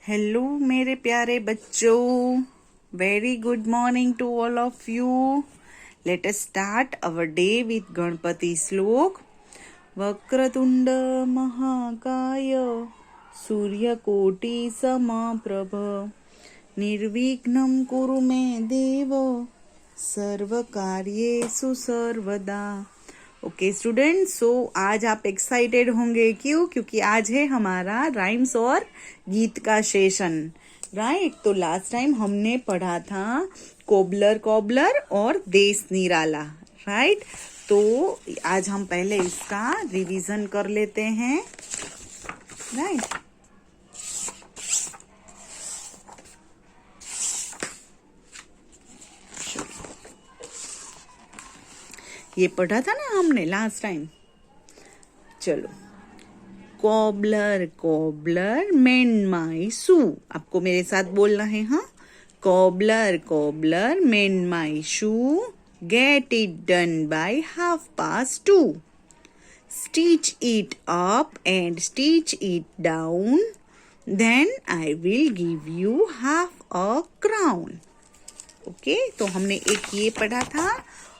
Hello मेरे प्यारे बच्चों, very good morning to all of you. Let us start our day with Ganpati shlok. वक्रतुंड महाकाय सूर्यकोटि समप्रभ निर्विघ्नं कुरु मे देव सर्वकार्येषु सर्वदा. ओके स्टूडेंट, सो आज आप एक्साइटेड होंगे. क्यों? क्योंकि आज है हमारा राइम्स और गीत का सेशन. राइट, तो लास्ट टाइम हमने पढ़ा था कोबलर कोबलर और देश निराला. राइट, तो आज हम पहले इसका रिवीजन कर लेते हैं. राइट, ये पढ़ा था ना हमने लास्ट टाइम. चलो, cobbler cobbler mend my shoe. आपको मेरे साथ बोलना है. हाँ, cobbler cobbler mend my shoe, get it done by 2:30. Stitch it up and stitch it down, then I will give you half a crown. Okay, तो हमने एक ये पढ़ा था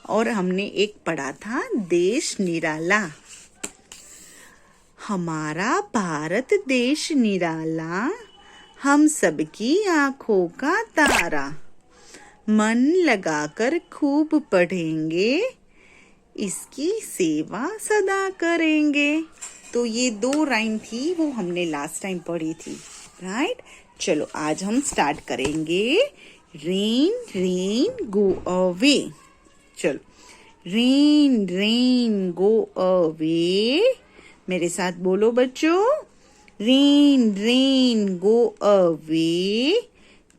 और हमने एक पढ़ा था देश निराला. हमारा भारत देश निराला, हम सबकी आंखों का तारा. मन लगाकर खूब पढ़ेंगे, इसकी सेवा सदा करेंगे. तो ये 2 राइम थी, वो हमने लास्ट टाइम पढ़ी थी. राइट, चलो आज हम स्टार्ट करेंगे. Rain rain go away. चलो, रेन रेन गो अवे. मेरे साथ बोलो बच्चों. Rain rain go away,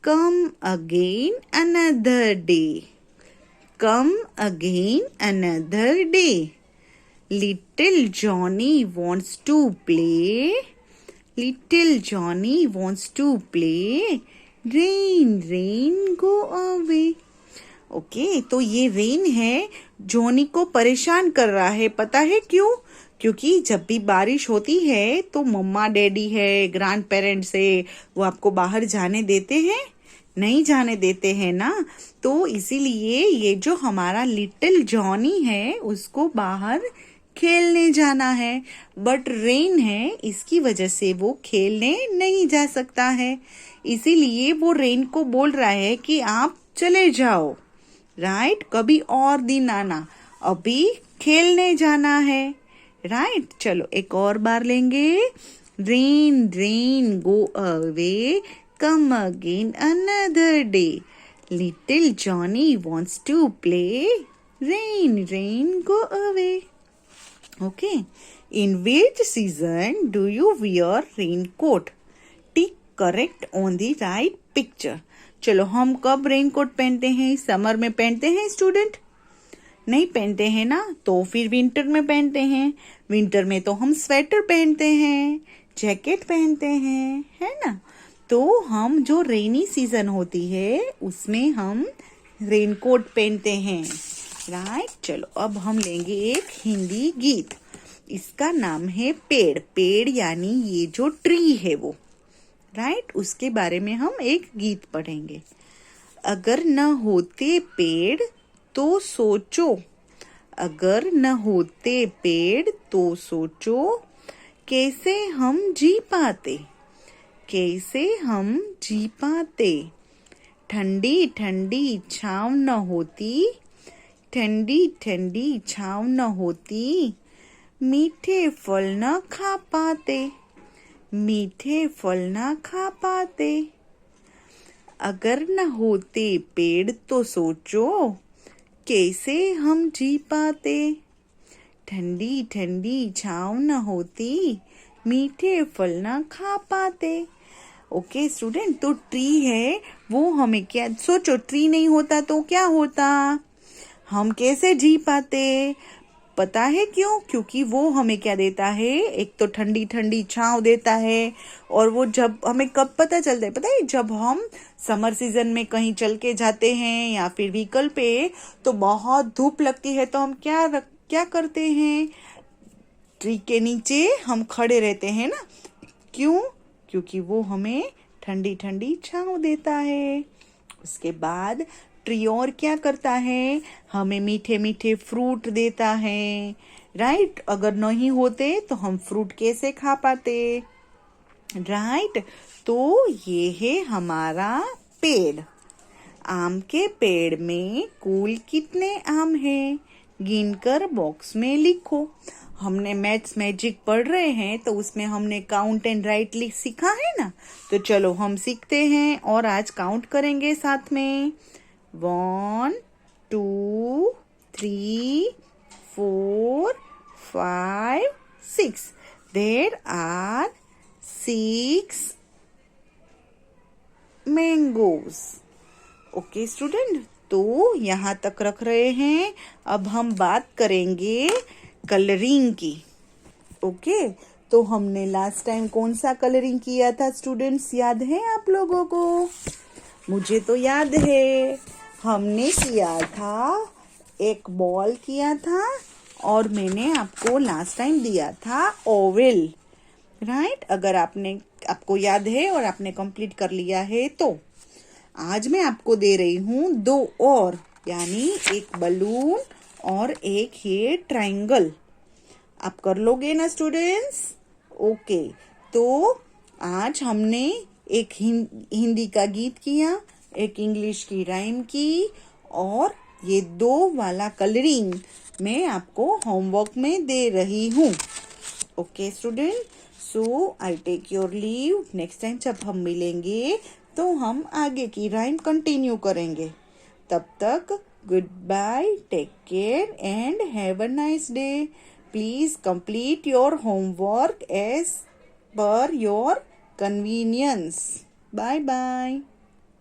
come again another day. Come again another day. Little Johnny wants to play. Little Johnny wants to play. Rain rain go away. Okay, तो ये rain है, Johnny को परेशान कर रहा है. पता है क्यों? क्योंकि जब भी बारिश होती है तो मम्मा डैडी है, ग्रैंड पेरेंट्स है, वो आपको बाहर जाने देते हैं? नहीं जाने देते हैं ना. तो इसीलिए ये जो हमारा लिटिल जॉनी है उसको बाहर खेलने जाना है. बट रेन है, इसकी वजह से वो खेलने नहीं जा सकता है. इसीलिए वो रेन को बोल रहा है कि आप चले जाओ. राइट, कभी और दिन आना, अभी खेलने जाना है. राइट, चलो एक और बार लेंगे. Rain rain go away, come again another day. Little Johnny wants to play. Rain rain go away. Okay, in which season do you wear raincoat? Tick correct on the right picture. चलो, हम कब raincoat पहनते हैं? Summer में पहनते हैं student? नहीं पहनते हैं ना. तो फिर विंटर में पहनते हैं. विंटर में तो हम स्वेटर पहनते हैं, जैकेट पहनते हैं, है ना. तो हम जो रेनी सीजन होती है उसमें हम रेनकोट पहनते हैं. राइट, चलो अब हम लेंगे एक हिंदी गीत. इसका नाम है पेड़. पेड़ यानी ये जो ट्री है वो. राइट, उसके बारे में हम एक गीत पढ़ेंगे. अगर न होते पेड़ तो सोचो. अगर न होते पेड़ तो सोचो, कैसे हम जी पाते. कैसे हम जी पाते. ठंडी ठंडी छाँव न होती. ठंडी ठंडी छाँव न होती, मीठे फल न खा पाते. मीठे फल न खा पाते. अगर न होते पेड़ तो सोचो, कैसे हम जी पाते. ठंडी ठंडी छाँव न होती, मीठे फल न खा पाते. ओके स्टूडेंट, तो ट्री है वो हमें क्या, सोचो ट्री नहीं होता तो क्या होता, हम कैसे जी पाते. पता है क्यों? क्योंकि वो हमें क्या देता है, एक तो ठंडी ठंडी छाँव देता है. और वो जब हमें कब पता चलता है, पता है, जब हम समर सीजन में कहीं चल के जाते हैं या फिर व्हीकल पे, तो बहुत धूप लगती है तो हम क्या करते हैं, ट्री के नीचे हम खड़े रहते हैं ना. क्यों? क्योंकि वो हमें ठंडी ठंडी छांव देता है। उसके बाद ट्री और क्या करता है, हमें मीठे मीठे फ्रूट देता है, राइट। अगर नहीं होते तो हम फ्रूट कैसे खा पाते, राइट। तो ये है हमारा पेड़। आम के पेड़ में कुल कितने आम हैं, गिनकर बॉक्स में लिखो। हमने मैथ्स मैजिक पढ़ रहे हैं तो उसमें हमने काउंट एंड राइट लिख सीखा है ना, तो चलो हम सीखते हैं और आज काउंट करेंगे साथ में। 1 2 3 4 5 6। There are 6 mangoes। Okay student, तो यहाँ तक रख रहे हैं। अब हम बात करेंगे कलरिंग की। ओके, तो हमने लास्ट टाइम कौन सा कलरिंग किया था स्टूडेंट्स, याद है आप लोगों को? मुझे तो याद है, हमने किया था, एक बॉल किया था और मैंने आपको लास्ट टाइम दिया था ओवल, राइट। अगर आपको याद है और आपने कंप्लीट कर लिया है तो आज मैं आपको दे रही हूँ 2 और, यानी एक बलून और एक है ट्रायंगल। आप कर लोगे ना स्टूडेंट्स? ओके, तो आज हमने एक हिंदी का गीत किया, एक इंग्लिश की राइम की, और ये 2 वाला कलरिंग मैं आपको होमवर्क में दे रही हूँ। Okay student, so I take your leave. Next time जब हम मिलेंगे तो हम आगे की राइम कंटिन्यू करेंगे। तब तक goodbye, take care and have a nice day. Please complete your homework as per your convenience. Bye bye.